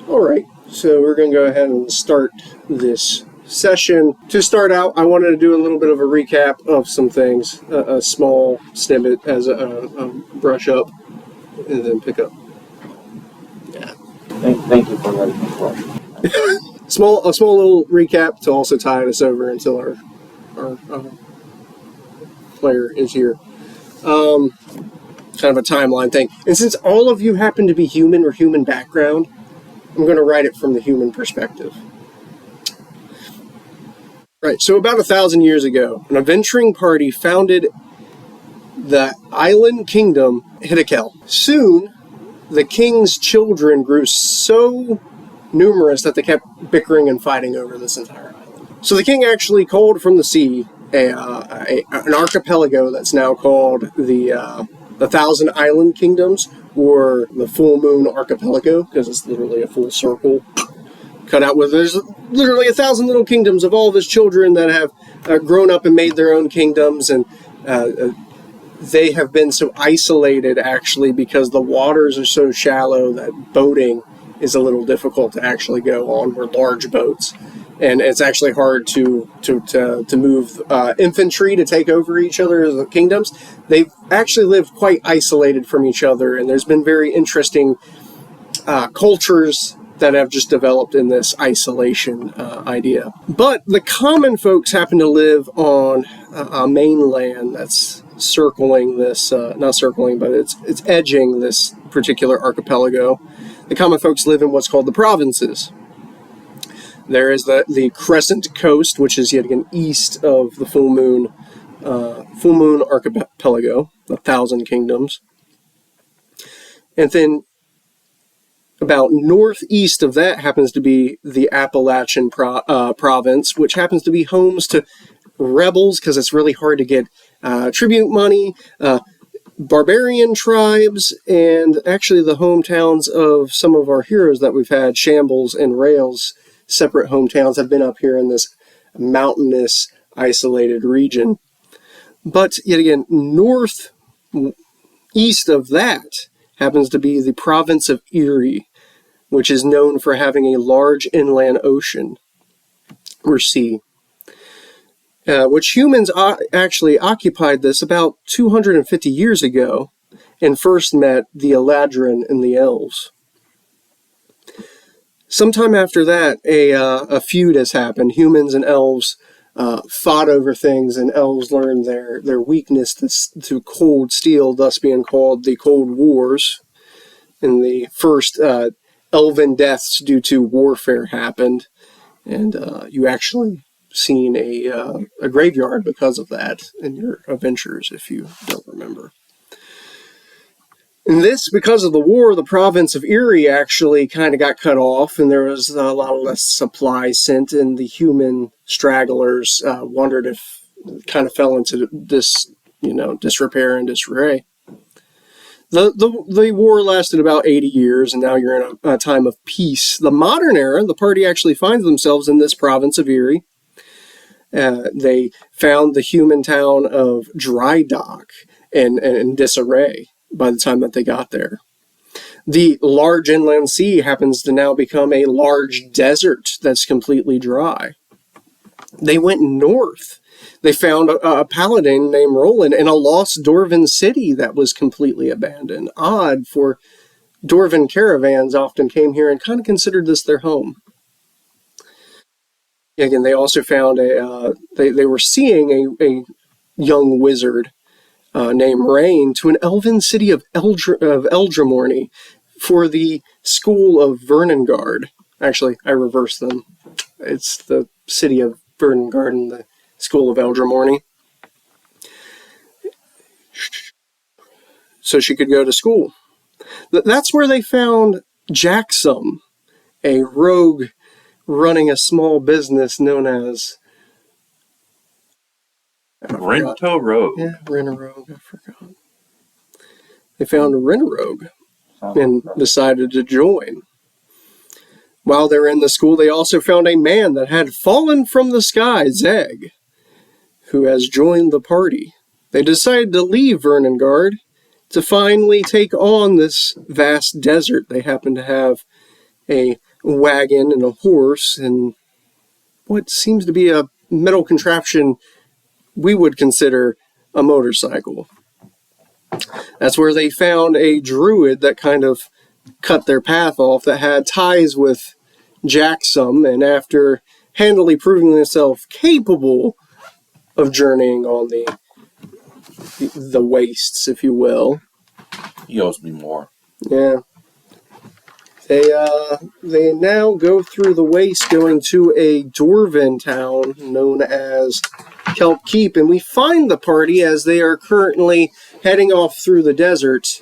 All right, so we're going to go ahead and start this session. To start out, I wanted to do a little bit of a recap of some things, a small snippet as a brush up, and then pick up. Yeah. Thank you for letting me play. A small little recap to also tide us over until our player is here. Kind of a timeline thing. And since all of you happen to be human or human background, I'm going to write it from the human perspective. Right, so about 1,000 years ago, an adventuring party founded the island kingdom Hidekel. Soon, the king's children grew so numerous that they kept bickering and fighting over this entire island. So the king actually called from the sea an archipelago that's now called the Thousand Island Kingdoms, or the Full Moon Archipelago, because it's literally a full circle cut out with, there's literally 1,000 little kingdoms of all of his children that have grown up and made their own kingdoms, and they have been so isolated, actually, because the waters are so shallow that boating is a little difficult to actually go on. We're large boats, and it's actually hard to move infantry to take over each other's kingdoms. They've actually lived quite isolated from each other, and there's been very interesting cultures that have just developed in this isolation idea. But the common folks happen to live on a mainland that's circling this, not circling, but it's edging this particular archipelago. The common folks live in what's called the provinces. There is the Crescent Coast, which is yet again east of the Full Moon Archipelago, the Thousand Kingdoms. And then about northeast of that happens to be the Appalachian province, which happens to be homes to rebels, because it's really hard to get tribute money, barbarian tribes, and actually the hometowns of some of our heroes that we've had, Shambles and Rails, separate hometowns, have been up here in this mountainous, isolated region. But yet again, northeast of that happens to be the province of Erie, which is known for having a large inland ocean, or sea, which humans actually occupied this about 250 years ago and first met the Eladrin and the elves. Sometime after that, a feud has happened. Humans and elves fought over things, and elves learned their weakness to cold steel, thus being called the Cold Wars. And the first elven deaths due to warfare happened, and you actually seen a graveyard because of that in your adventures, if you don't remember. And this, because of the war, the province of Erie actually kind of got cut off, and there was a lot less supplies sent, and the human stragglers wondered if kind of fell into this, disrepair and disarray. The war lasted about 80 years, and now you're in a time of peace. The modern era, the party actually finds themselves in this province of Erie. They found the human town of Dry Dock in disarray by the time that they got there. The large inland sea happens to now become a large desert that's completely dry. They went north. They found a paladin named Roland in a lost Dwarven city that was completely abandoned. Odd, for Dwarven caravans often came here and kind of considered this their home. Again, they also found they were seeing a young wizard named Rain to an elven city of Eldramorny for the school of Vernengard. Actually, I reversed them. It's the city of Vernengard and the school of Eldramorny. So she could go to school. That's where they found Jacksum, a rogue running a small business known as Rent-a-Rogue. Yeah, Rent-a-Rogue, I forgot. They found a Rent-a-Rogue and decided to join. While they were in the school, they also found a man that had fallen from the sky, Zeg, who has joined the party. They decided to leave Vernengard to finally take on this vast desert. They happen to have a wagon and a horse and what seems to be a metal contraption we would consider a motorcycle. That's where they found a druid that kind of cut their path off that had ties with Jacksum, and after handily proving himself capable of journeying on the wastes, if you will. He owes me more. Yeah. They now go through the waste going to a dwarven town known as Kelp Keep, and we find the party as they are currently heading off through the desert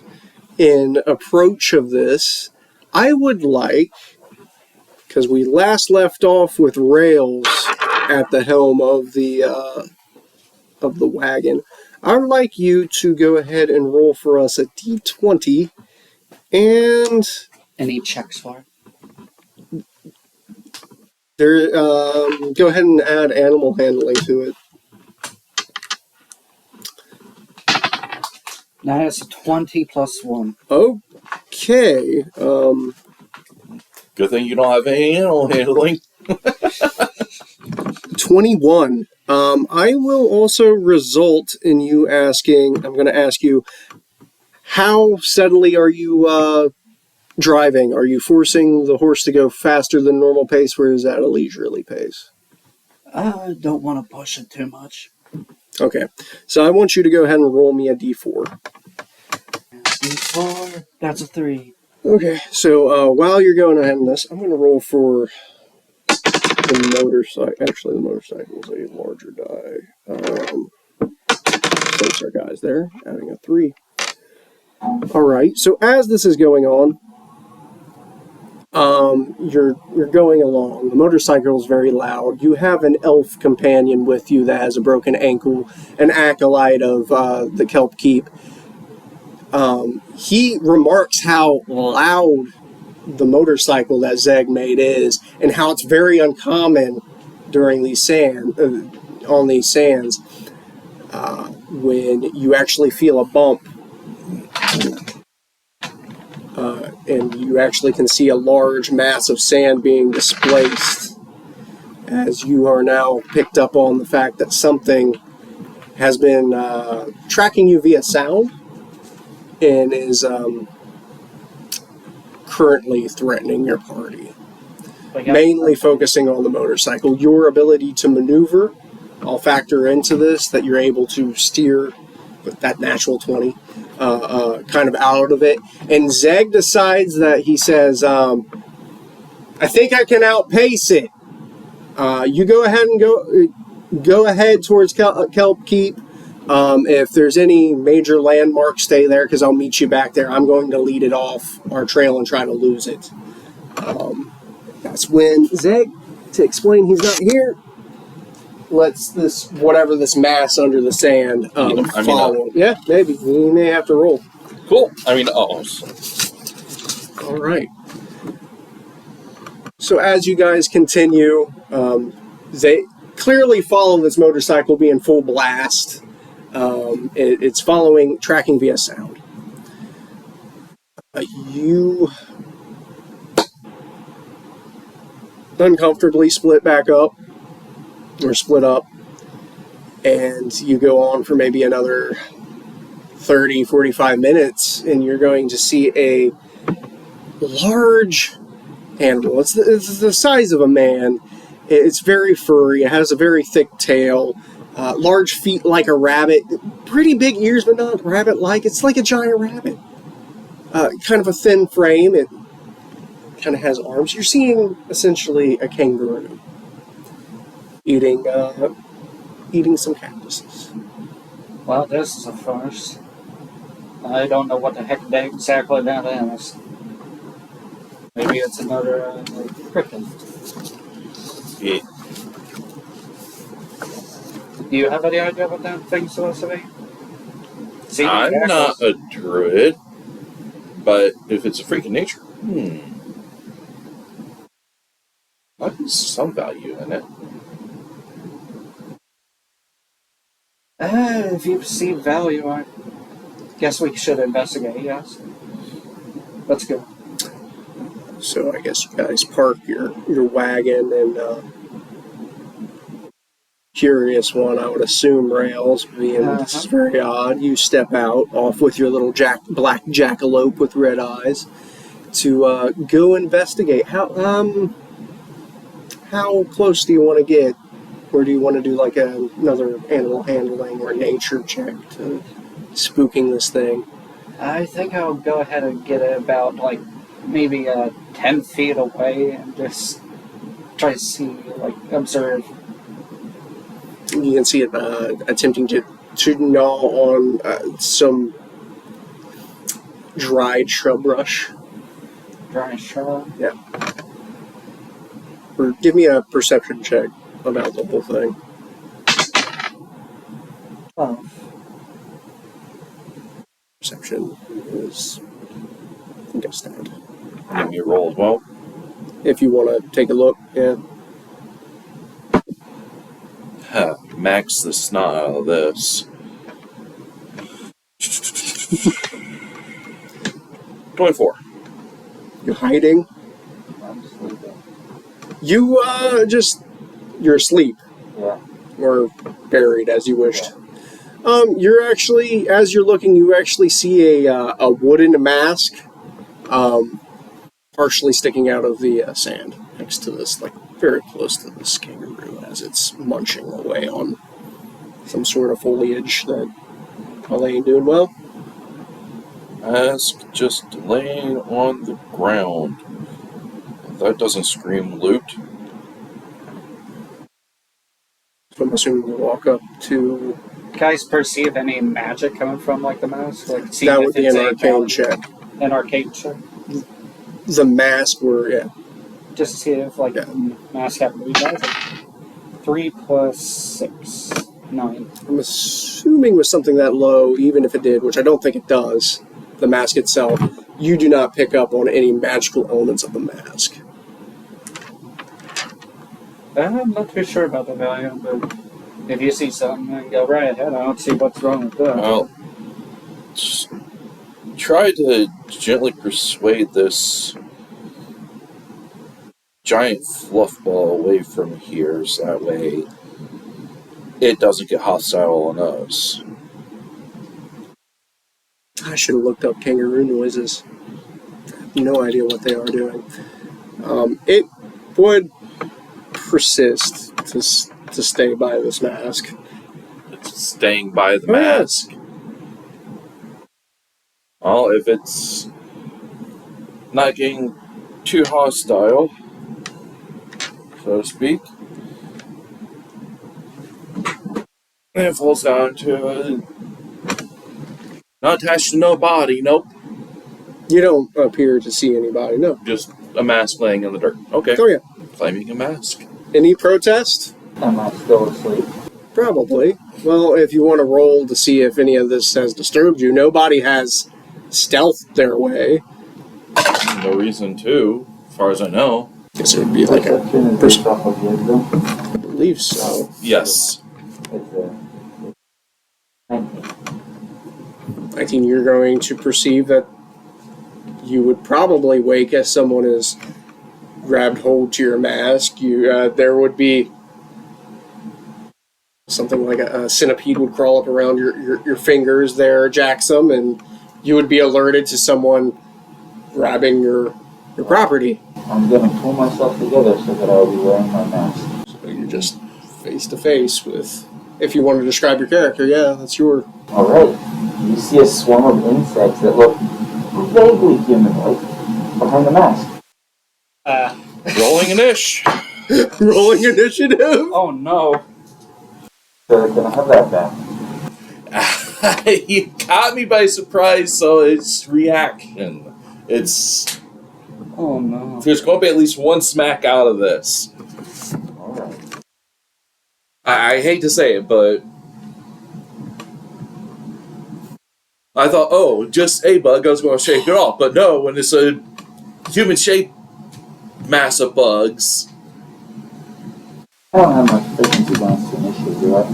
in approach of this. I would like, because we last left off with Rails at the helm of the wagon, I would like you to go ahead and roll for us a d20 and Any checks for it? there. Go ahead and add animal handling to it. Now it's 20 plus 1. Okay. Good thing you don't have any animal handling. 21. I will also result in you asking. I'm going to ask you, how steadily are you driving? Are you forcing the horse to go faster than normal pace, or is that a leisurely pace? I don't want to push it too much. Okay, so I want you to go ahead and roll me a d4. D4, that's a 3. Okay, so while you're going ahead in this, I'm going to roll for the motorcycle. Actually, the motorcycle is a larger die. Place our guys there, adding a 3. All right, so as this is going on, you're going along. The motorcycle is very loud. You have an elf companion with you that has a broken ankle, an acolyte of the Kelp Keep. He remarks how loud the motorcycle that Zeg made is, and how it's very uncommon during these on these sands when you actually feel a bump. And you actually can see a large mass of sand being displaced as you are now picked up on the fact that something has been tracking you via sound and is currently threatening your party. Mainly focusing on the motorcycle. Your ability to maneuver, I'll factor into this, that you're able to steer with that natural 20. Kind of out of it, and Zeg decides that he says, I think I can outpace it. You go ahead and go ahead towards Kelp Keep. If there's any major landmarks, stay there, because I'll meet you back there. I'm going to lead it off our trail and try to lose it. That's when Zeg, to explain he's not here, lets this mass under the sand follow him. Yeah, maybe. We may have to roll. Cool. All right. So as you guys continue, they clearly follow this motorcycle being full blast. It's tracking via sound. You uncomfortably split up, and you go on for maybe another 30, 45 minutes, and you're going to see a large animal. It's the size of a man. It's very furry. It has a very thick tail, large feet like a rabbit, pretty big ears, but not rabbit-like. It's like a giant rabbit. Kind of a thin frame. It kind of has arms. You're seeing essentially a kangaroo eating some cactuses. Well, this is a first. I don't know what the heck exactly that is. Maybe it's another cryptid. Yeah. Do you have any idea what that thing's supposed to be? I'm not a druid, but if it's a freak of nature, might be some value in it. If you see value, I guess we should investigate, yes. Let's go. So I guess you guys park your wagon and curious one, I would assume, Rails, being this is very odd. You step out off with your little black jackalope with red eyes to go investigate. How close do you want to get? Or do you want to do like another animal handling or nature check to spooking this thing? I think I'll go ahead and get it about like maybe 10 feet away and just try to see, like, observe. You can see it attempting to gnaw on some dried shrub brush. Dry shrub. Yeah. Or give me a perception check about the whole thing. 12. Perception is, I think I stand. Give me a roll as well. If you want to take a look, yeah. Max the snot out of this. 24. You're hiding. I'm sleeping. You're asleep. Yeah. Or buried, as you wished. You're actually, as you're looking, you actually see a wooden mask partially sticking out of the sand next to this, like very close to this kangaroo as it's munching away on some sort of foliage that probably ain't doing well. Mask just laying on the ground. That doesn't scream loot. So I'm assuming you walk up to... Guys perceive any magic coming from, like, the mask? Like, see That if would be it's an a arcane value- check. An arcane check? The mask were, yeah. Just to see if, like, Yeah. the mask happened to be magic. 3 plus 6. 9. I'm assuming with something that low, even if it did, which I don't think it does, the mask itself, you do not pick up on any magical elements of the mask. I'm not too sure about the value, but if you see something, then go right ahead. I don't see what's wrong with that. Well, just try to gently persuade this giant fluff ball away from here so that way it doesn't get hostile on us. I should have looked up kangaroo noises. No idea what they are doing. It would persist to stay by this mask. It's staying by the Oh, yeah. mask. Well, if it's not getting too hostile, so to speak, and it falls down to not attached to no body, nope. You don't appear to see anybody, no. Just a mask laying in the dirt. Okay. Oh, yeah. Claiming a mask. Any protest? Am I still asleep? Probably. Well, if you want to roll to see if any of this has disturbed you, nobody has stealthed their way. No reason to, as far as I know. Guess it would be like a... Perception is based off of wisdom. I believe so. Yes. It's a 19. 19, you're going to perceive that you would probably wake as someone has grabbed hold to your mask. There would be something like a centipede would crawl up around your fingers there, Jackson, and you would be alerted to someone grabbing your property. I'm gonna pull myself together so that I'll be wearing my mask. So you're just face to face with... If you want to describe your character, yeah, that's your... Alright. You see a swarm of insects that look vaguely humanoid behind the mask. Rolling an ish. Rolling initiative? Oh no. So can I have that back? You caught me by surprise, so it's reaction. It's... Oh no. There's going to be at least one smack out of this. Alright. I hate to say it, but I thought, oh, just a bug, I was going to shake it off. But no, when it's a human-shaped mass of bugs. I don't have much frequency bonus to initiate, do I?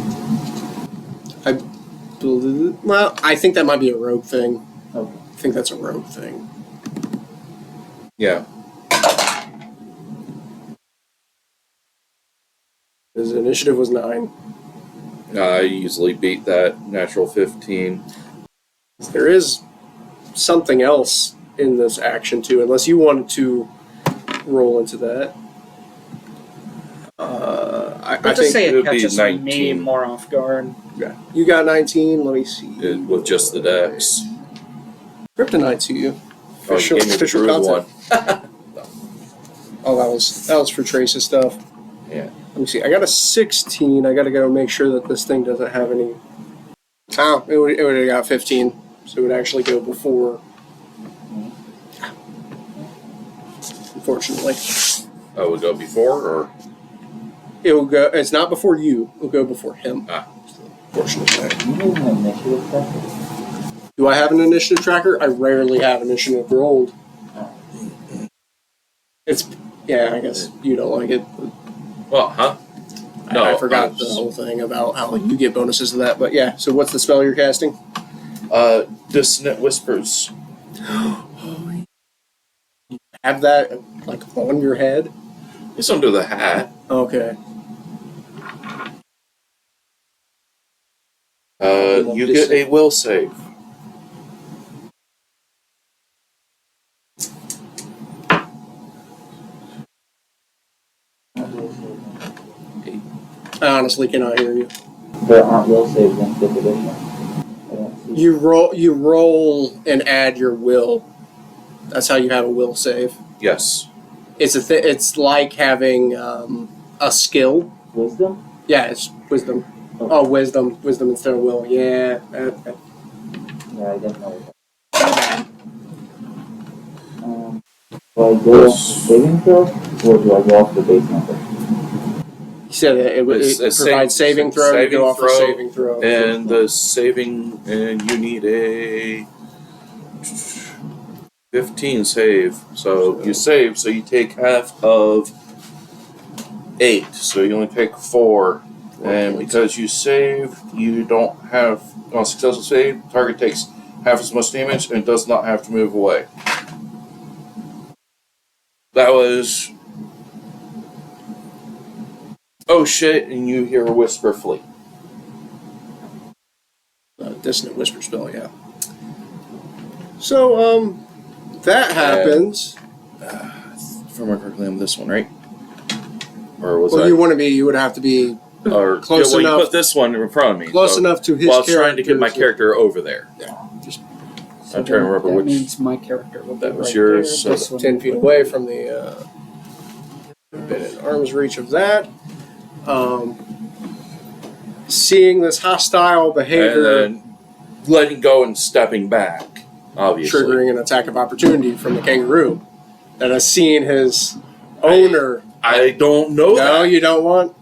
Well, I think that might be a rogue thing. Okay. I think that's a rogue thing. Yeah. His initiative was 9. I easily beat that natural 15. There is something else in this action too, unless you wanted to roll into that. I Let's just think say it it would be catches me 19. more off guard. yeah. You got 19. Let me see. With just the dex. Kryptonite to you. Oh, you gave me the Official groove one. content. Oh, that was for Trace's stuff. Yeah. Let me see. I got a 16. I got to go make sure that this thing doesn't have any. Oh, it would have got 15, so it would actually go before. Unfortunately, Oh, would go before or? it will go. It's not before you. It'll go before him. Ah. Fortunately. You need an initiative tracker? Do I have an initiative tracker? I rarely have initiative rolled. It's I guess you don't like it. Well, huh? No, I forgot the whole thing about how you get bonuses to that. But yeah, so what's the spell you're casting? Dissonant Whispers. Have that like on your head? It's under the hat. Okay. You get a will save. I honestly cannot hear you. There aren't will saves in 5th edition. I don't see. You roll and add your will. That's how you have a will save. Yes. It's it's like having a skill. Wisdom? Yeah, it's wisdom. Oh, wisdom instead of will. Yeah. Yeah, I didn't know that. Do I go off the saving throw, or do I go off the base number? He said it provides saving throw. You go off a saving throw. And the saving, and you need a 15 save. So you save, so you take half of 8. So you only take 4. And because you save, you don't have, on a successful save, target takes half as much damage and does not have to move away. That was, oh shit, and you hear a whisper flee. Dissonant whisper spell, yeah. So, that happens. If I remember correctly, I'm this one, right? Or was Well, I? you would have to be Or close you enough. put this one in front of me. Close so, enough to his while I was trying to get my character. character over there. So I'm trying to remember that which. means my character will be That was right yours, there. so This one 10 will feet be- away from the within arm's reach of that. Seeing this hostile behavior, And then letting go and stepping back, obviously. triggering an attack of opportunity from the kangaroo that has seen his owner. I don't know No, that. you don't want.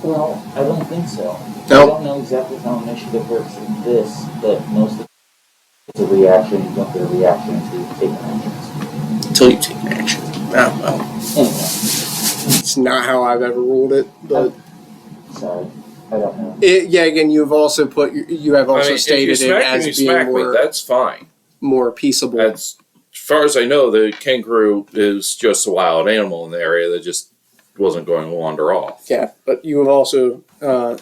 Well, I don't think so. No. I don't know exactly how initiative works in this, but most of it's a reaction. You don't get a reaction until you take actions. Until you take action. Oh, well, Anyway, it's not how I've ever ruled it, but sorry, I don't know. again, you've also you have also I mean, stated if you it smack as me, you being smack me. more, That's fine. more peaceable. As far as I know, the kangaroo is just a wild animal in the area that just wasn't going to wander off. Yeah, but you have also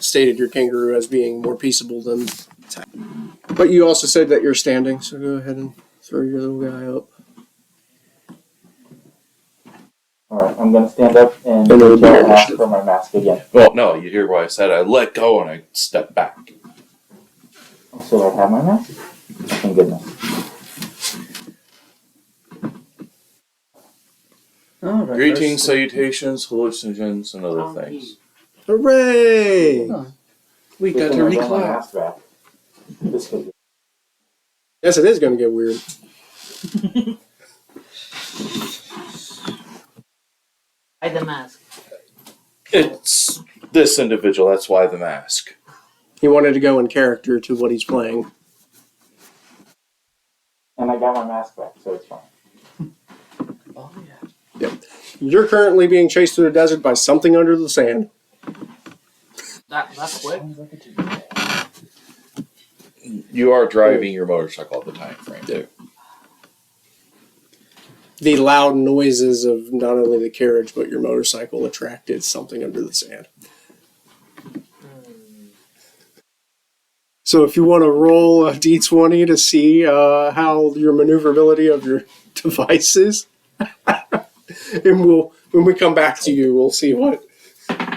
stated your kangaroo as being more peaceable than. But you also said that you're standing, so go ahead and throw your little guy up. Alright, I'm gonna stand up and And it would be your ask initiative. for my mask again. Well, no, you hear what I said. I let go and I stepped back. So I have my mask? Thank goodness. All right, Greetings, there's- salutations, hallucinations, and other things. Hooray! We Good got thing to I got my reclass. mask back. This could be. Yes, it is going to get weird. Hide the mask. It's this individual, that's why the mask. He wanted to go in character to what he's playing. And I got my mask back, so it's fine. Oh, yeah. You're currently being chased through the desert by something under the sand. That's quick. You are driving your motorcycle at the time frame, too. The loud noises of not only the carriage but your motorcycle attracted something under the sand. So if you want to roll a d20 to see how your maneuverability of your devices, and when we come back to you, we'll see what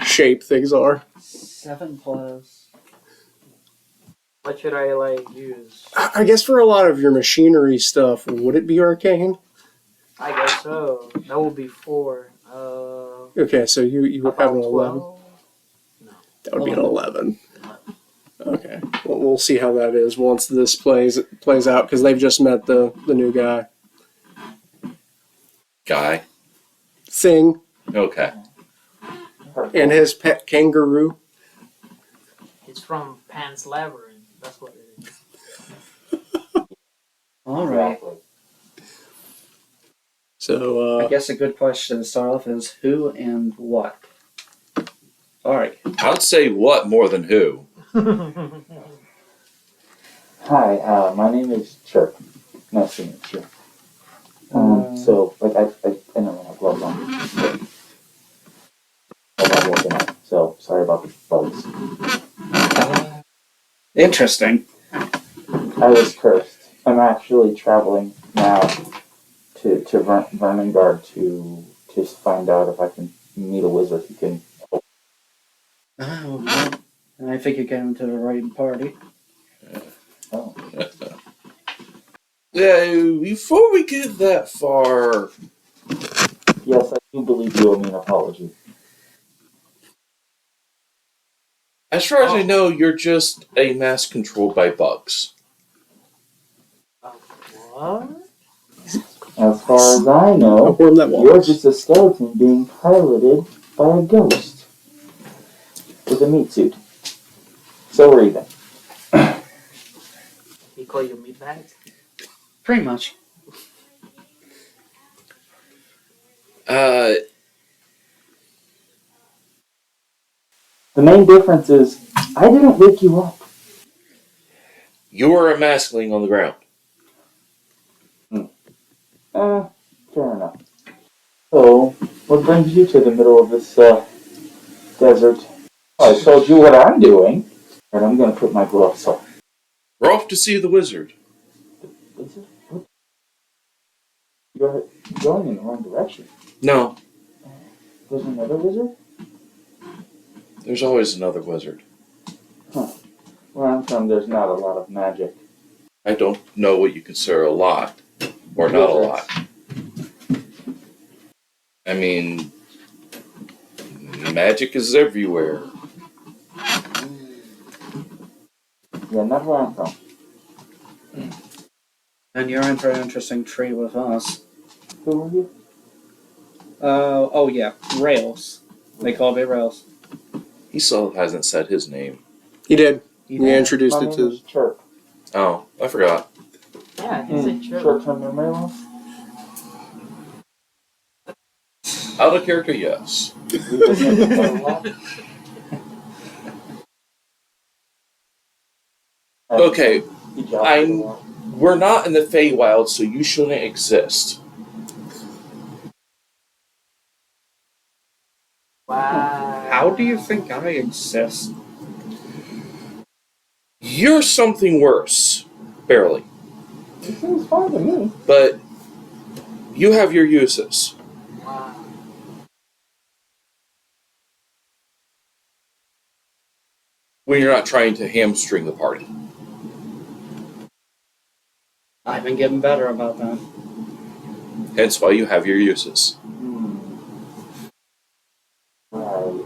shape things are. 7 plus. What should I like use? I guess for a lot of your machinery stuff, would it be arcane? I guess so. That would be 4. Okay, so you would have About an 11. 12? No. That would be an 11. Okay, well, we'll see how that is once this plays out, because they've just met the new guy. Guy. Thing. Okay. And his pet kangaroo. It's from Pan's Labyrinth. That's what it is. Alright. Exactly. So, I guess a good question to start off is who and what? Alright. I'd say what more than who. Hi, my name is Chirp. Nice to meet you. So, like, I don't have gloves on. I'm not working out, so sorry about the bugs. Interesting. I was cursed. I'm actually traveling now to Vernongard to find out if I can meet a wizard who can. Oh, well, I think you came to the right party. Oh, Yeah, before we get that far, yes, I do believe you owe me an apology. as far as I know, you're just a mass controlled by bugs. What? As far as I a know, worm that you're walks. just a skeleton being piloted by a ghost with a meat suit. So we're even. He call you meatbags? Pretty much. The main difference is I didn't wake you up. You were a maskling on the ground. Fair enough. So, what brings you to the middle of this desert? I told you what I'm doing, and I'm gonna put my gloves on. We're off to see the wizard. Wizard? What? You're going in the wrong direction. No, There's another wizard? there's always another wizard. Where I'm from, there's not a lot of magic. I don't know what you consider a lot, or not a lot. I mean, magic is everywhere. Yeah, not where I'm from. And you're in for an interesting tree with us. Who are you? Oh yeah, Rails. They call me Rails. He still hasn't said his name. He did. You He know, introduced My it name to. is Chirp. Oh, I forgot. Yeah, he said sure. Short-term memory loss? Out of character, yes. Okay, we're not in the Feywild, so you shouldn't exist. Wow. how do you think I exist? You're something worse. Barely. It seems fine to me. But you have your uses. Wow. When you're not trying to hamstring the party. I've been getting better about that. Hence why you have your uses. Right.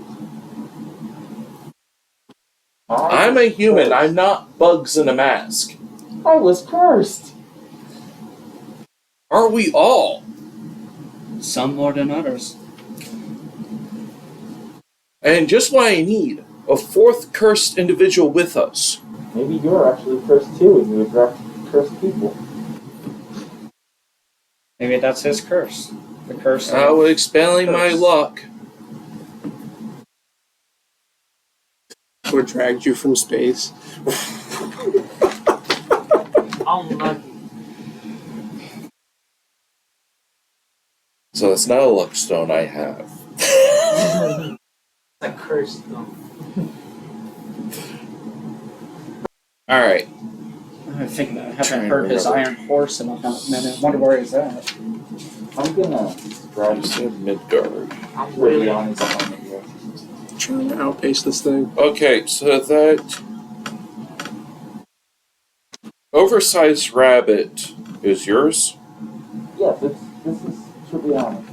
I'm a human. I'm not bugs in a mask. I was cursed. Aren't we all? Some more than others. And just what I need, a fourth cursed individual with us. Maybe you're actually cursed too, and you attract cursed people. Maybe that's his curse. The curse. I was expelling my luck. What dragged you from space? Unlucky. So it's not a luck stone I have. It's a curse though. Alright. I think I Trying haven't to heard his remember. iron horse in a minute. Wonder where he's at. I'm gonna grab You said Midgard. I'm really on behind it here. Trying to outpace this thing. Okay, so that oversized rabbit is yours? Yes, this should be on it.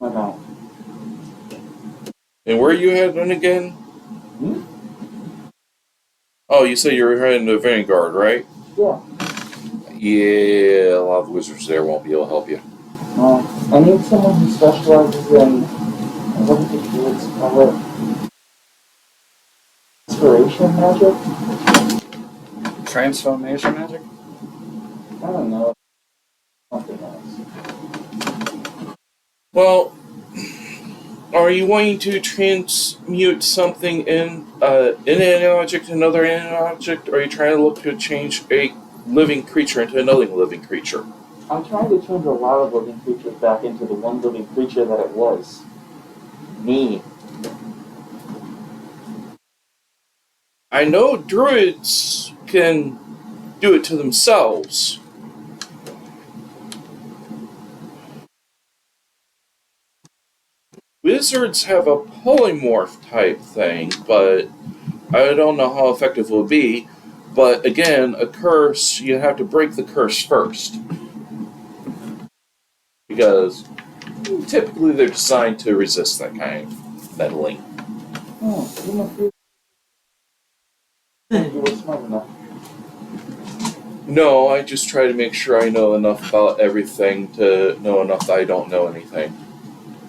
My mouth. And where are you heading again? Hmm? Oh, you said you were heading to Vanguard, right? Yeah. Yeah, a lot of wizards there won't be able to help you. I need someone who specializes in what did the druids call it? Inspiration magic? Transformation magic? I don't know. Something else. Well, are you wanting to transmute something in an object to another inanimate object, or are you trying to look to change a living creature into another living creature? I'm trying to change a lot of living creatures back into the one living creature that it was. Me. I know druids can do it to themselves. Wizards have a polymorph type thing, but I don't know how effective it will be. But again, a curse, you have to break the curse first. Because typically they're designed to resist that kind of meddling. Oh, you must be. You were smart enough. No, I just try to make sure I know enough about everything to know enough that I don't know anything.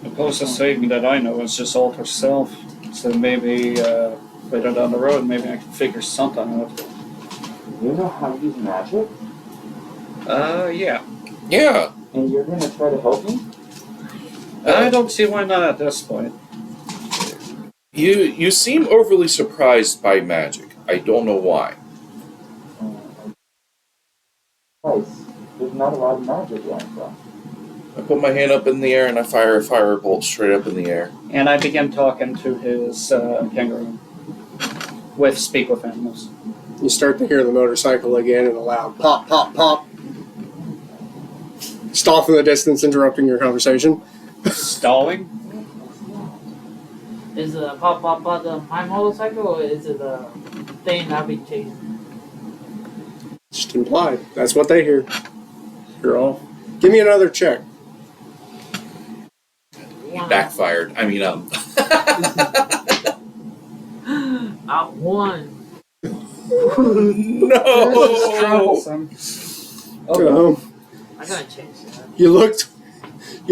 The closest thing that I know is just alter self. So maybe later down the road, maybe I can figure something out. You know how to use magic? Yeah. Yeah, And you're gonna try to help me? I don't see why not at this point. you seem overly surprised by magic. I don't know why. Guys, there's not a lot of magic going from. I put my hand up in the air and I fire a firebolt straight up in the air. And I began talking to his kangaroo with speak with animals. You start to hear the motorcycle again and a loud pop, pop, pop. Stall in the distance, interrupting your conversation. Stalling? Is it a pop pop pop my motorcycle or is it a thing I've been chasing? Just implied. That's what they hear. You're all. Give me another check. One. Backfired. I mean, I won. no! Troublesome. Oh, I gotta change that. You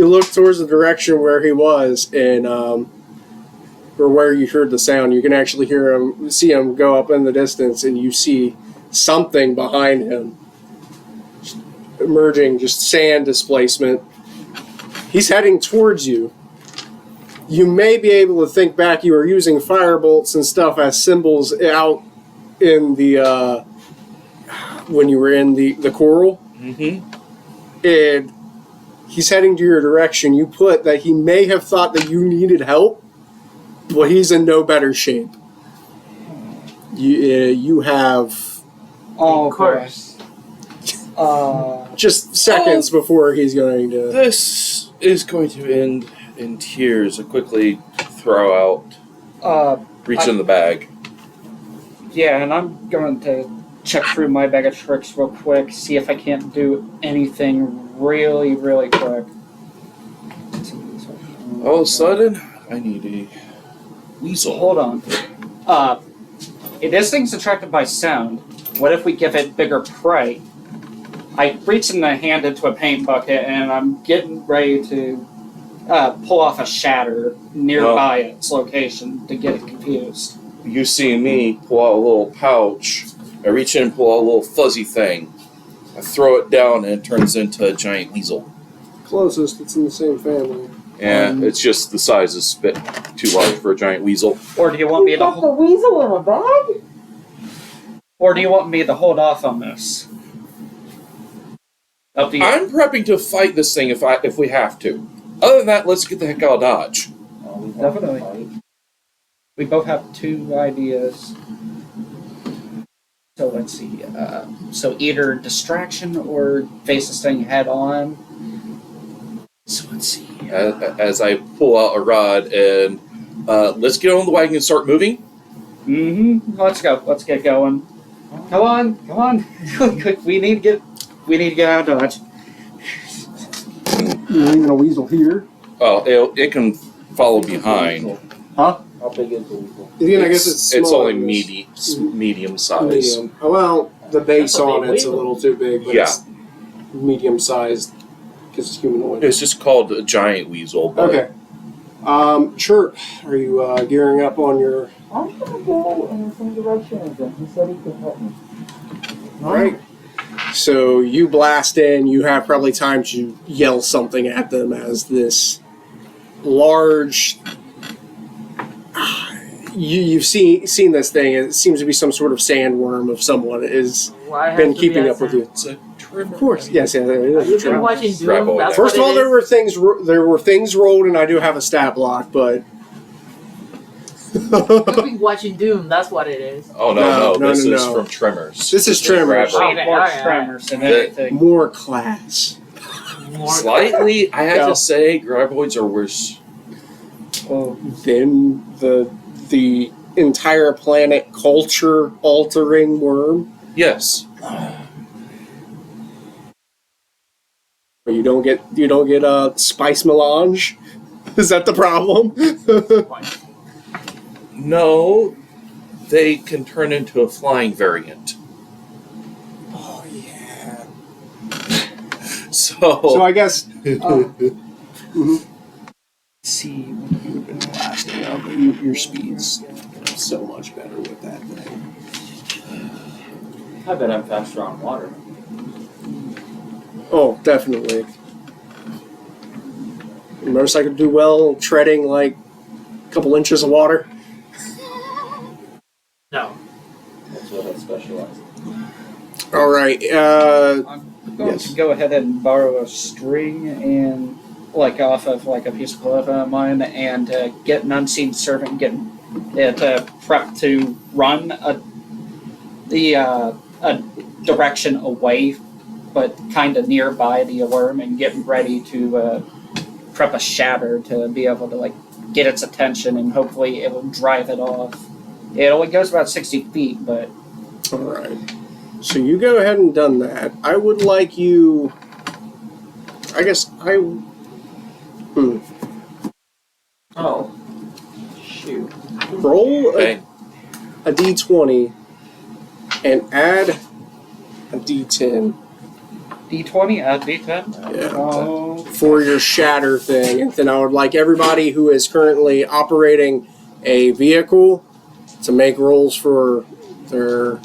looked towards the direction where he was, and or where you heard the sound. You can actually see him go up in the distance, and you see something behind him emerging, just sand displacement. He's heading towards you. You may be able to think back. You were using firebolts and stuff as symbols out in the when you were in the coral. Mm-hmm. And he's heading to your direction. You put that he may have thought that you needed help, but he's in no better shape. You have of course. just seconds before he's going to. This is going to end in tears. I quickly throw out, reach in the bag. Yeah, and I'm going to check through my bag of tricks real quick, see if I can't do anything really, really quick. All of a sudden, I need a weasel. Hold on. If this thing's attracted by sound, what if we give it bigger prey? I reach in the hand into a paint bucket, and I'm getting ready to pull off a shatter nearby its location to get it confused. You see me pull out a little pouch. I reach in and pull out a little fuzzy thing. I throw it down and it turns into a giant weasel. Closest, it's in the same family. And it's just the size is a bit too large for a giant weasel. Or do you want me to got the weasel in a bag? Or do you want me to hold off on this? Up to you. I'm prepping to fight this thing if we have to. Other than that, let's get the heck out of Dodge. Definitely. We both have two ideas. So let's see. So either distraction or face this thing head on. So let's see. As I pull out a rod and let's get on the wagon and start moving. Mm-hmm. Let's go. Let's get going. Come on. Come on. we need to get out of Dodge. You're leaving a weasel here. Oh, it can follow behind. Huh? How big is the weasel? Again, I guess it's It's smaller only than this. medium size. Medium. Oh, well, the base That's a on big it's a weasel. little too big, but Yeah. it's medium sized because it's humanoid. It's just called a giant weasel. But Okay. Sure. Are you gearing up on your? I'm gonna go in the same direction as him. He said he could help me. All right. So you blast in. You have probably time to yell something at them as this large. You've seen this thing. It seems to be some sort of sandworm of someone has Why has been to keeping be up with you. it's a trimmer. Of course, yes, yeah. It is a You've trap. been watching Doom. Graboid. That's First of what all, it is. there were things rolled, and I do have a stat block, but You've been watching Doom. That's what it is. Oh No, no! This no, is no. from Tremors. This is Tremors. Graboid. Right. More Alright. tremors and The- everything. more class. More Slightly, I have Yeah. to say, graboids are worse. Oh, Then the entire planet culture altering worm. Yes. You don't get a spice melange. Is that the problem? fun. No, they can turn into a flying variant. Oh yeah. So So I guess Let's see what you've been blasting out, but your speed's so much better with that thing. I bet I'm faster on water. Oh, definitely. Your motorcycle do well treading like a couple inches of water. No. That's what I specialize in. All right. I'm going Yes. to go ahead and borrow a string and like off of like a piece of clothing of mine and get an unseen servant, get it prep to run a direction away, but kind of nearby the worm, and get ready to prep a shatter to be able to like get its attention, and hopefully it will drive it off. It only goes about 60 feet, but All right. So you go ahead and done that. I would like you. I guess I. Oh. Shoot. Roll okay. a d20 and add a d10. D20 at D10. Yeah. Oh, For your shatter thing, and then I would like everybody who is currently operating a vehicle to make rolls for their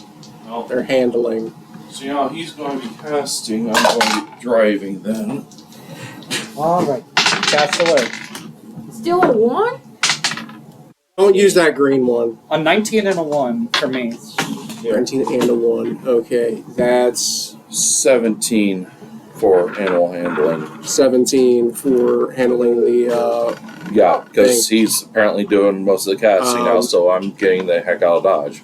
handling. So now he's going to be casting. I'm going to be driving then. all right. Cast away. Still a 1? Don't use that green one. A 19 and a 1 for me. 19 and a 1. Okay, that's 17 for animal handling. 17 for handling the. Yeah, because he's apparently doing most of the casting now, so I'm getting the heck out of Dodge.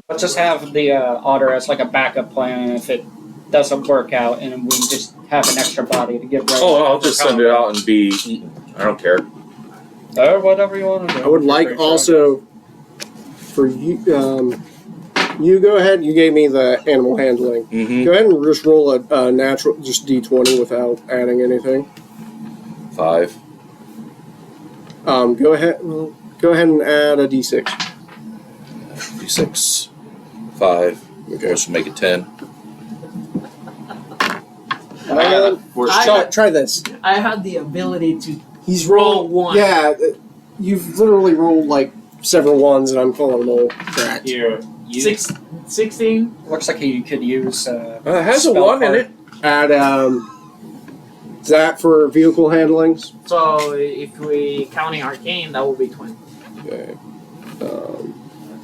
Let's just have the otter as like a backup plan if it doesn't work out, and we just have an extra body to get ready. Oh, I'll just send it out and be eaten. I don't care. Or whatever you want to do. I would like also for you. You go ahead. You gave me the animal handling. Mm-hmm. Go ahead and just roll a natural, just d20 without adding anything. 5. Go ahead. Well, go ahead and add a d6. D6. 5. Okay. Let's make it 10. Try this. I had the ability to He's roll 1. Yeah, you've literally rolled like several ones, and I'm calling them all correct. Here. 16. Looks like you could use. It has a spell 1 in card. it. Add is that for vehicle handlings? So if we counting arcane, that will be 20. Okay.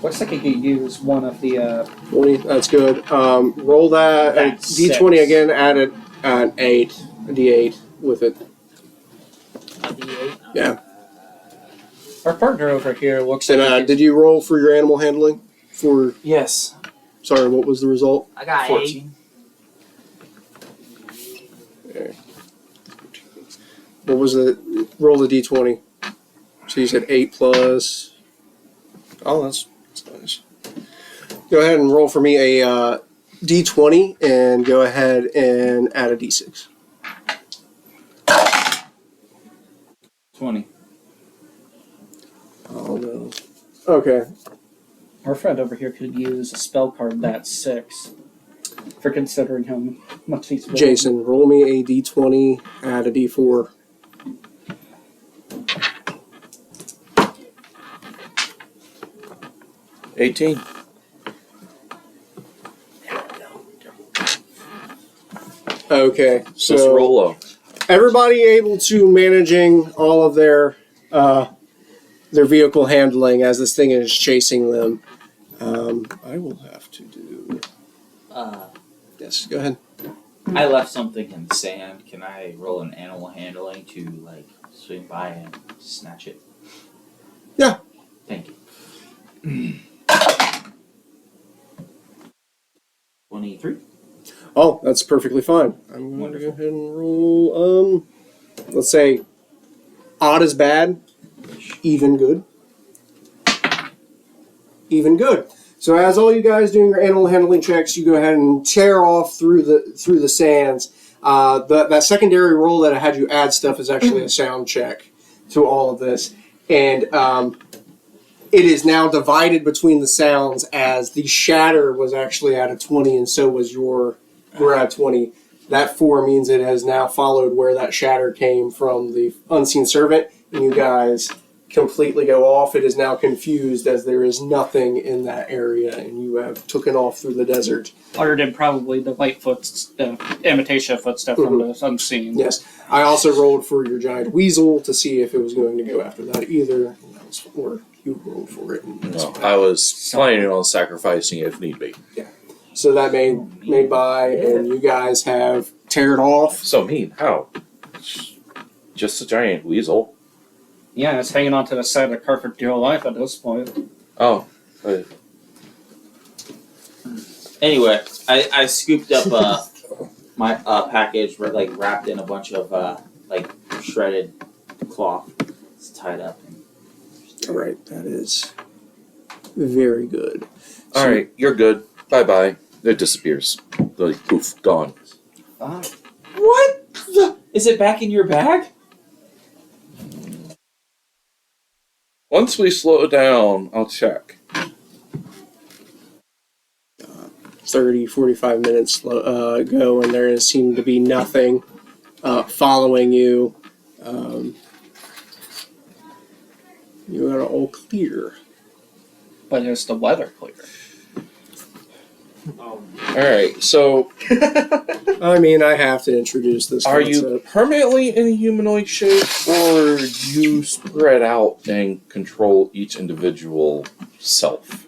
Looks like you could use one of the. 20. That's good. Roll that That's d20 6. again. Add an 8, a d8 with it. A D8. Yeah. Our partner over here looks And like. did you roll for your animal handling? for? Yes. Sorry, what was the result? I got 14. Okay. What was it? Roll the d20. So you said 8 plus. Oh, that's nice. Go ahead and roll for me a d20 and go ahead and add a d6. 20. Oh no. Okay. Our friend over here could use a spell card that's 6 for considering how much he's rolling. Jason, roll me a d20, add a d4. $18. Okay, So so roll low. everybody able to managing all of their vehicle handling as this thing is chasing them. I will have to do. Yes, go ahead. I left something in the sand. Can I roll an animal handling to like swing by and snatch it? Yeah. Thank you. 23. Oh, that's perfectly fine. I'm going to go ahead and roll. Let's say odd is bad, even good. Even good. So as all you guys doing your animal handling checks, you go ahead and tear off through the sands. That secondary roll that I had you add stuff is actually a sound check to all of this, and it is now divided between the sounds as the shatter was actually at a 20, and so was your. We're at 20. That 4 means it has now followed where that shatter came from the unseen servant, and you guys completely go off. It is now confused as there is nothing in that area, and you have taken off through the desert. Other than probably the light imitation footstep from the unseen. Yes. I also rolled for your giant weasel to see if it was going to go after that either. And that was, or you rolled for it. And No, I was planning on sacrificing it if need be. so that made by, and you guys have teared off. So mean. How? Just a giant weasel. Yeah, it's hanging onto the side of the car for dear life at this point. Oh. Anyway, I scooped up my package like wrapped in a bunch of like shredded cloth. It's tied up. All right, that is very good. So, Alright, you're good. Bye-bye. It disappears. Like, poof, gone. What? Is it back in your bag? Once we slow down, I'll check. 30, 45 minutes go, and there seemed to be nothing following you. You are all clear. But is the weather clear? Alright, so I mean, I have to introduce this are concept. you permanently in a humanoid shape, or do you spread out and control each individual self?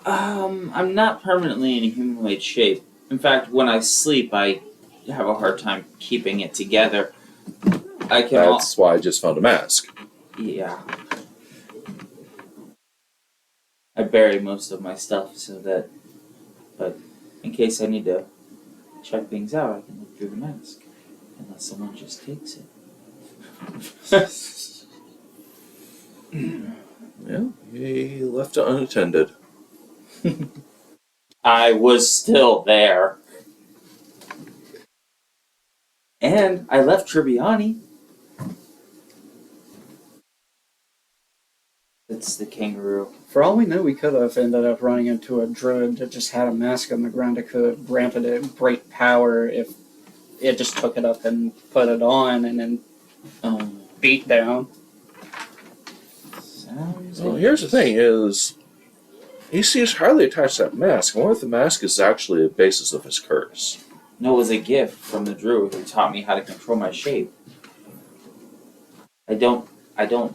I'm not permanently in a humanoid shape. In fact, when I sleep, I have a hard time keeping it together. I can. That's why I just found a mask. Yeah. I bury most of my stuff so that, but in case I need to check things out, I can look through the mask. Unless someone just takes it. Yeah, he left it unattended. I was still there. And I left Tribbiani. It's the kangaroo. For all we know, we could have ended up running into a druid that just had a mask on the ground that could have granted it great power if it just took it up and put it on and then beat down. Sounds Well, here's the thing is, he seems highly attached to that mask. I wonder if the mask is actually the basis of his curse. No, it was a gift from the druid who taught me how to control my shape. I don't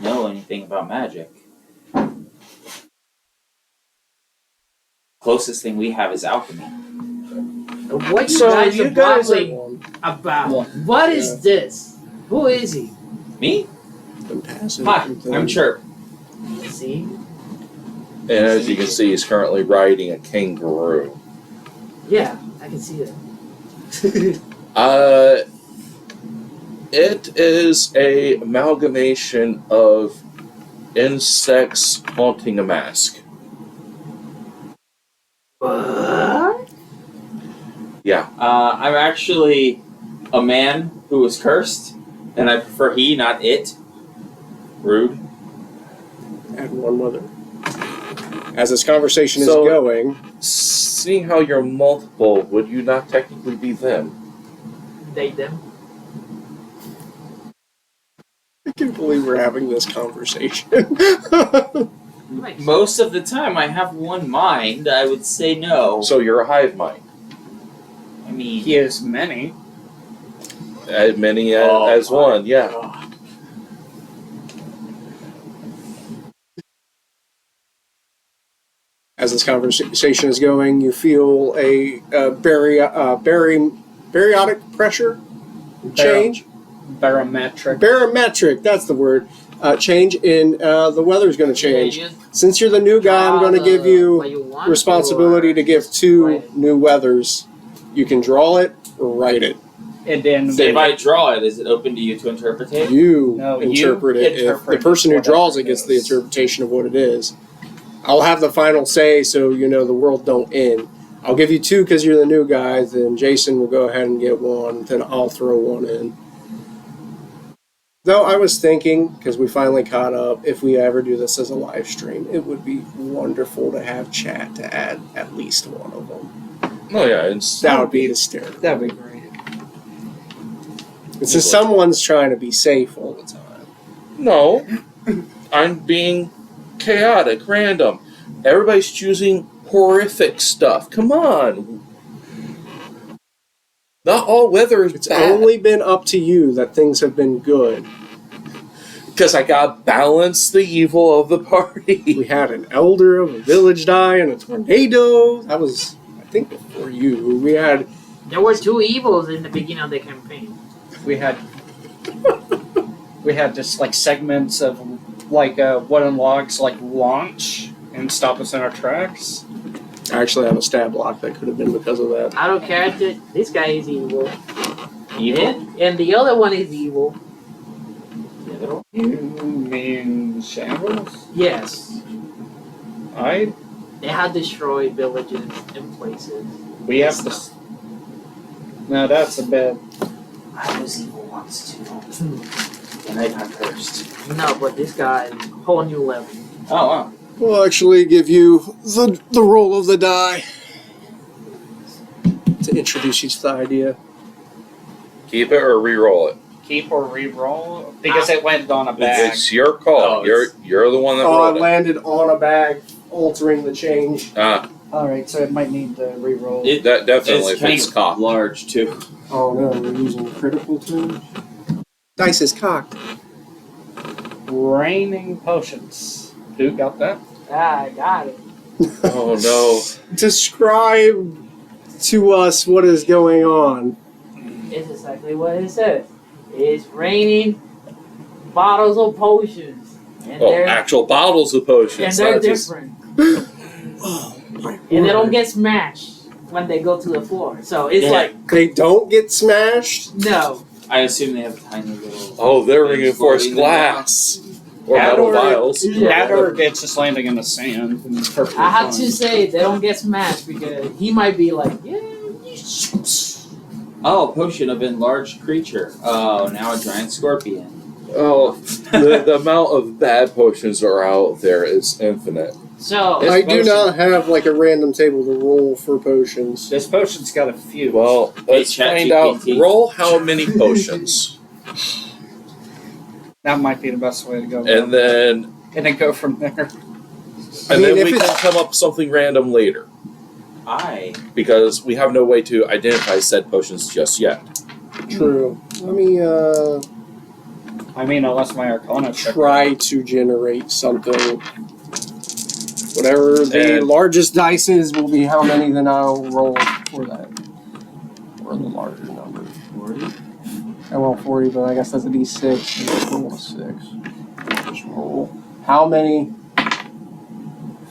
know anything about magic. Closest thing we have is alchemy. What you So guys you are guys are- babbling about? What is this? Who is he? Me? I'm passive. Hi, I'm Chirp. See? And as you can see, he's currently riding a kangaroo. Yeah, I can see that. It is a amalgamation of insects haunting a mask. What? Yeah. I'm actually a man who was cursed, and I prefer he, not it. Rude. Add one mother. As this conversation is So- going, Seeing how you're multiple, would you not technically be them? Date them. I can't believe we're having this conversation. Most of the time, I have one mind. I would say no. So you're a hive mind. I mean, He is many. As many Oh as my one, yeah. God. As this conversation is going, you feel a barometric pressure change. Barometric. Barometric, that's the word. Change in the weather's going to change. Since you're the new guy, I'm going to give you responsibility to give 2 new weathers. You can draw it or write it. And then So if I draw it, is it open to you to interpret it? You No, you interpret it. If interpret the person who whatever draws it it gets the is. interpretation of what it is. I'll have the final say, so you know the world don't end. I'll give you 2 because you're the new guys, then Jason will go ahead and get 1, then I'll throw 1 in. Though I was thinking, because we finally caught up, if we ever do this as a live stream, it would be wonderful to have chat to add at least 1 of them. Oh yeah, it's That would be hysterical. That'd be great. It's just someone's trying to be safe all the time. no. I'm being chaotic, random. Everybody's choosing horrific stuff. Come on. Not all weather is It's bad. only been up to you that things have been good. Because I gotta balance the evil of the party. We had an elder of a village die in a tornado. That was, I think, before you. We had There were 2 evils in the beginning of the campaign. We had just like segments of like wooden logs like launch and stop us in our tracks. I actually have a stab block that could have been because of that. Out of character, this guy is evil. Evil? And the other one is evil. You mean shambles? Yes. They have destroyed villages and places. We have to. No, that's a bit. I was evil once too, and I got cursed. No, but this guy, whole new level. Oh wow. We'll actually give you the roll of the die to introduce you to the idea. Keep it or re-roll it. Keep or re-roll because it went on a bag. It's your call. Oh, you're the one that Oh, I rolled it. landed on a bag, altering the change. Ah, All right, so it might need the re-roll. that definitely It's kind fits of cock. large too. Oh no, we're using critical too. Dice is cocked. Raining potions. Who got that? I got it. Oh no. Describe to us what is going on. It's exactly what it says. It's raining bottles of potions. And Oh, they're, actual bottles of and potions. they're not just- different. Oh my And they don't word. get smashed when they go to the floor. So it's Yeah. like, They don't get smashed. no. I assume they have tiny little. Oh, they're things reinforced floating in the glass. Or Yeah, metal or- vials. Yeah. That or it's just landing in the sand. And it's perfectly I have fine. to say they don't get smashed because he might be like, yeah, you Oh, potion of enlarged creature. Oh, now a giant scorpion. Oh, the amount of bad potions that are out there is infinite. So This I do potion- not have like a random table to roll for potions. This potion's got a few. Well, let's Hey, find out. ChatGPT. Roll how many potions, that might be the best way to go. and then and then go from there. I and mean, then if we can it's- come up with something random later because we have no way to identify said potions just yet. True. Let me I mean, unless my Arcana check. try to generate something. Whatever the And- largest dice is will be how many, then I'll roll for that. Or the larger number. 40. I roll 40, but I guess that's a d6. Just roll a 6. Just roll. How many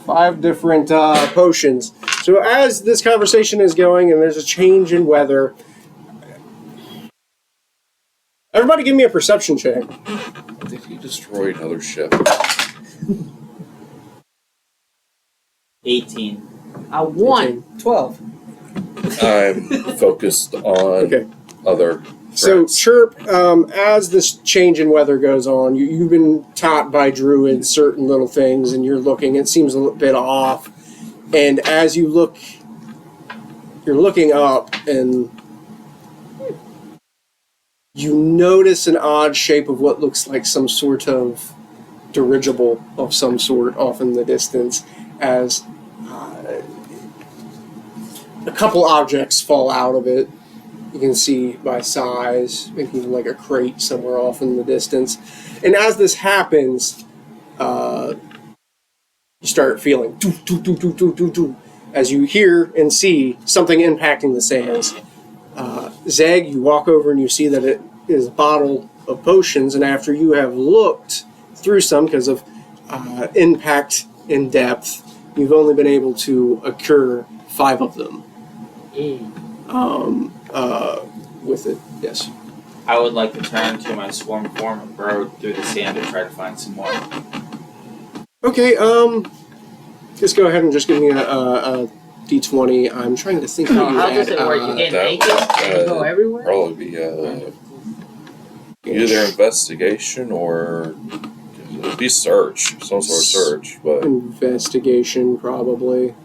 5 different potions. So as this conversation is going and there's a change in weather, everybody give me a perception check. I think he destroyed another ship. 18. I won. 12. I'm focused on other So, threats. Chirp, as this change in weather goes on, you've been taught by druids certain little things, and you're looking, it seems a little bit off. And as you look, you're looking up, and you notice an odd shape of what looks like some sort of dirigible of some sort off in the distance, as a couple objects fall out of it. You can see by size, maybe even like a crate somewhere off in the distance. And as this happens, you start feeling doo, doo, doo, doo, doo, doo, doo, as you hear and see something impacting the sands. Zeg, you walk over and you see that it is a bottle of potions, and after you have looked through some because of impact in depth, you've only been able to occur 5 of them. With it, yes. I would like to turn to my swarm form and burrow through the sand to try to find some more. Okay, just go ahead and just give me a d20. I'm trying to think how you How does add, it work? You get that naked and you go everywhere? Probably be either investigation or it'd be search, some sort of search. But investigation, probably.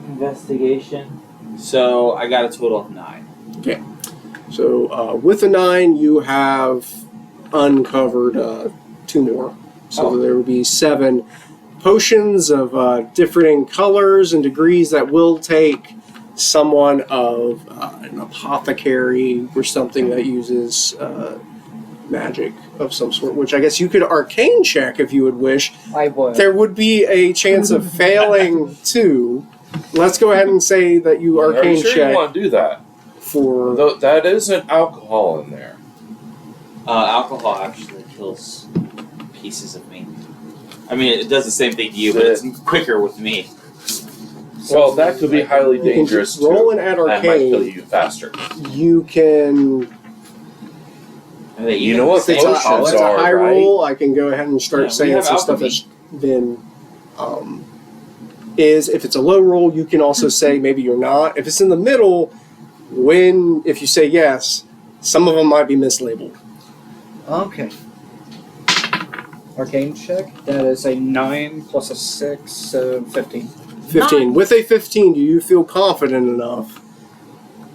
Investigation. So I got a total of 9. Okay. So with a 9, you have uncovered 2 more. So there would be 7 potions of differing colors and degrees that will take someone of an apothecary or something that uses magic of some sort, which I guess you could arcane check if you would wish. I would. There would be a chance of failing too. Let's go ahead and say that you are arcane you sure check you want to do that? for. Though that isn't alcohol in there. Alcohol actually kills pieces of me. I mean, it does the same thing to you, but it's quicker with me. Well, that could be highly You can dangerous just roll too. and add That might kill arcane. you faster. You can. You know what If it's potions a are, high right? roll, I can go ahead and start Yeah, we saying have some stuff alchemy. that's been. Is if it's a low roll, you can also say maybe you're not. If it's in the middle, if you say yes, some of them might be mislabeled. Okay. Arcane check. That is a 9 plus a 6, so 15. 15. With a 15, do you feel confident enough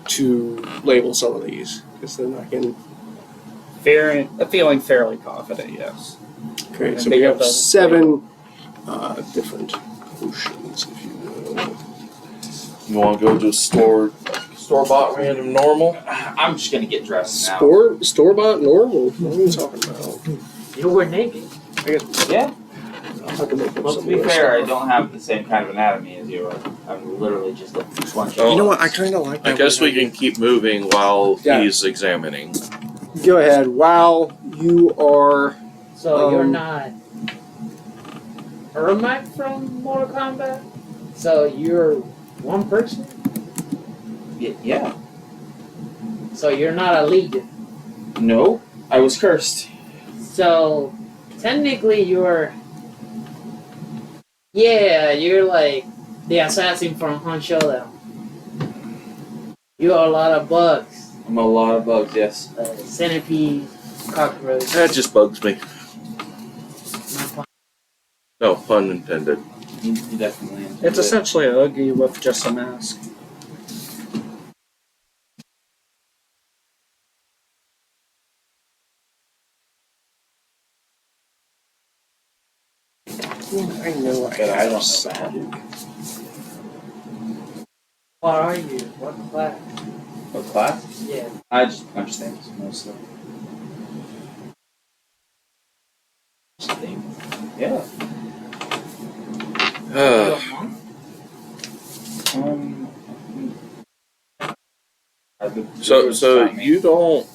to label some of these? Because then I can. Feeling fairly confident, yes. Okay, so They we have have those 7 different potions, if you will. You want to go to store-bought random normal? I'm just gonna get dressed now. Store-bought normal? What are you talking about? You were naked. I guess Yeah. I can make up Well, some to be more fair, I stuff. don't have the same kind of anatomy as you are. I'm literally just a bunch Oh. You know what? I kind of like I that. guess one we can keep moving while Yeah. he's examining. Go ahead. While you are. So you're Um, not Ermac from Mortal Kombat? So you're one person? Yeah. So you're not a legion. No, I was cursed. So technically you're you're like the assassin from Han Showdown. You are a lot of bugs. I'm a lot of bugs, yes. Centipede, cockroach. That just bugs me. Not fun. No, pun intended. You definitely am. It's essentially a Oogie with just a mask. I know I But I don't know some. What are you? What class? What class? Yeah. I just punch things mostly. Punch things. Yeah. Uh, so you don't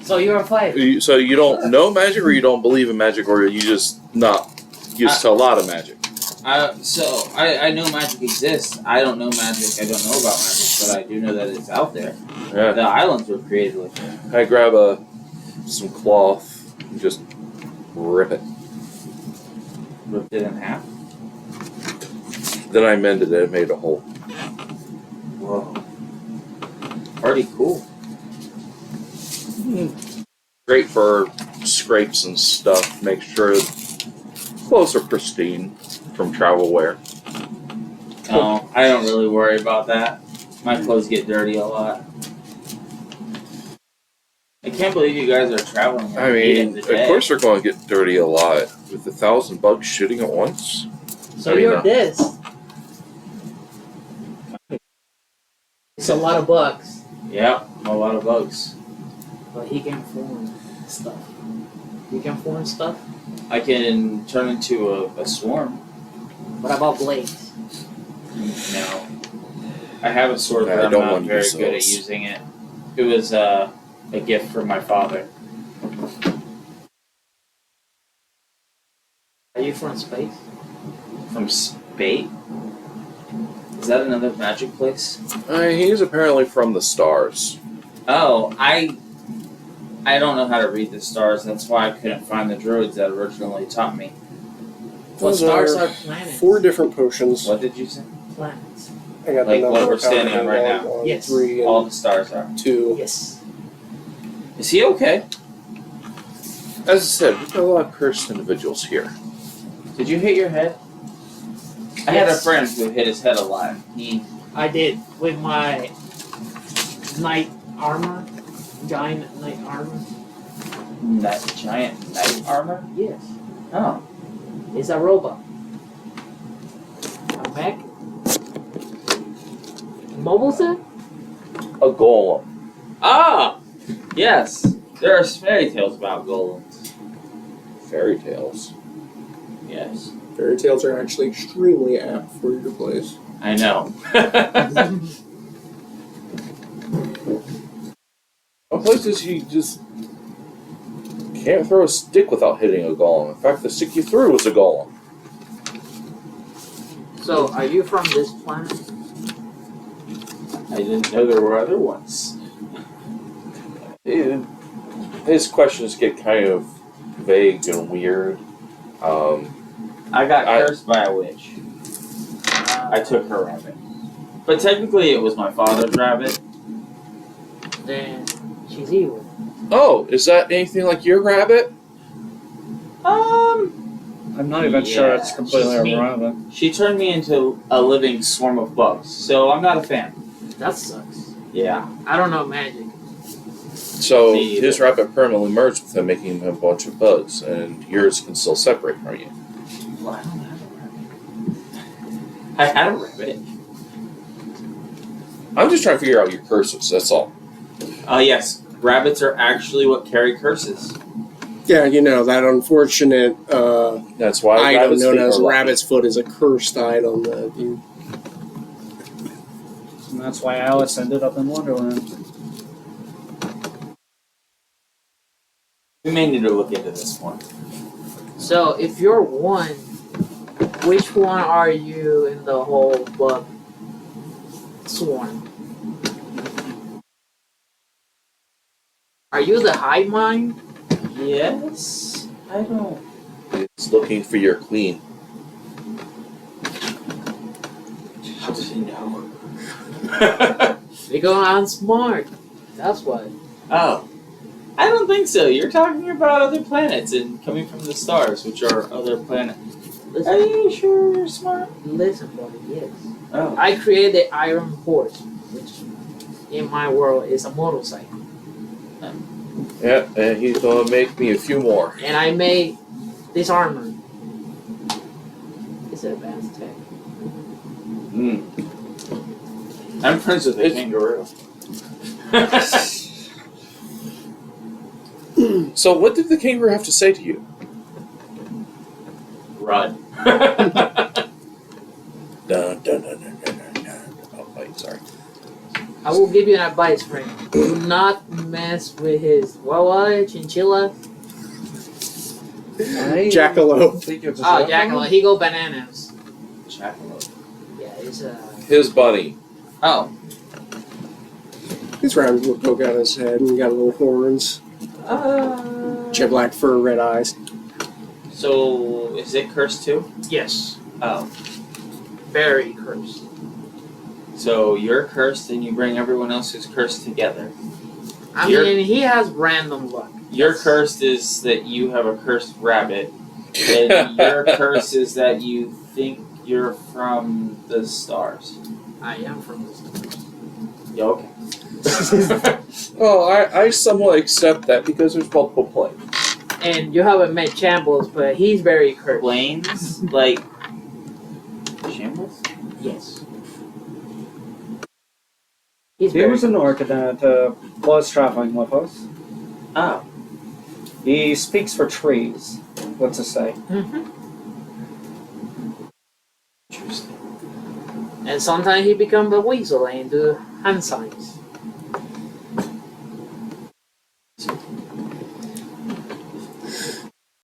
So you're a fighter. you don't know magic, or you don't believe in magic, or you just tell a lot of magic. I know magic exists. I don't know magic. I don't know about magic, but I do know that it's out there. Yeah. The islands were created with it. I grab some cloth and just rip it. Ripped it in half. Then I mended it and made a hole. Whoa. Pretty cool. Great for scrapes and stuff. Make sure clothes are pristine from travel wear. No, I don't really worry about that. My clothes get dirty a lot. I can't believe you guys are traveling. I mean, of course they're going to get dirty a lot with 1,000 bugs shooting at once. So I mean, you're this. It's a lot of bugs, Yep, a lot of bugs. but he can form stuff. You can form stuff. I can turn into a swarm. What about blades? No. I have a sword, Yeah, but I I'm don't not want to very use good at those. using it. It was a gift from my father. Are you from space? From Spate? Is that another magic place? He's apparently from the stars. Oh, I don't know how to read the stars. That's why I couldn't find the druids that originally taught me. Well, Those stars are are planets. 4 different potions. What did you say? Planets. I got Like the what number we're standing on right now? 1, Yes. 3, and All the stars are. 2. Yes. Is he okay? As I said, we've got a lot of cursed individuals here. Did you hit your head? I had a Yes. friend who hit his head a lot. I did with my knight armor, giant knight armor. That giant knight armor? Yes. Oh. It's a robot. A mech. Mobile set? A golem. Ah! Yes. There are fairy tales about golems. Fairy tales. Yes. Fairy tales are actually extremely apt for your place. I know. Some places you just can't throw a stick without hitting a golem. In fact, the stick you threw was a golem. So, are you from this planet? I didn't know there were other ones. His questions get kind of vague and weird. I got cursed by a witch. I took her rabbit. But technically it was my father's rabbit. Then she's evil. Oh, is that anything like your rabbit? I'm not even sure it's Yeah, completely she's mean. irrelevant. She turned me into a living swarm of bugs, so I'm not a fan. That sucks. Yeah. I don't know magic. So Me either. his rabbit permanently merged with him, making him a bunch of bugs, and yours can still separate from you. Well, I don't have a rabbit. I had a rabbit. I'm just trying to figure out your curses, that's all. Yes. Rabbits are actually what carry curses. Yeah, you know, that unfortunate That's why item rabbits' known feet as are lucky. rabbit's foot is a cursed item that you... And that's why Alice ended up in Wonderland. We may need to look into this one. So, if you're one, which one are you in the whole bug swarm? Are you the hive mind? Yes. I don't. It's looking for your queen. How does he know? Because I'm smart. That's why. Oh. I don't think so. You're talking about other planets and coming from the stars, which are other planets. Are Listen, you sure you're smart? listen, buddy. Yes. Oh. I created the iron horse, which in my world is a motorcycle, Yeah, and he's gonna make me a few more. and I made this armor. It's advanced tech. I'm friends with a kangaroo. So what did the kangaroo have to say to you? Run. Dun, dun, dun, dun, dun, dun, dun. Oh, wait, sorry. I will give you an advice, friend. Do not mess with his chinchilla. Jackalope. Oh, jackalope. He go bananas. jackalope? Yeah, it's a. His buddy. Oh, His round will poke out his head and got little horns. Jet black fur, red eyes. so is it cursed too? Yes, Oh, very cursed. so you're cursed and you bring everyone else who's cursed together. I You're- mean, he has random luck. Your cursed is that you have a cursed rabbit, and your curse is that you think you're from the stars. I am from the stars. Yeah, okay. Oh, I somewhat accept that because there's multiple planes. And you haven't met Shambles, but he's very cursed. Planes? Like shambles? Yes. He's He very was an orc that was traveling with us. Oh. He speaks for trees. What's it say? Mm-hmm. Interesting. And sometimes he becomes a weasel and do hand signs.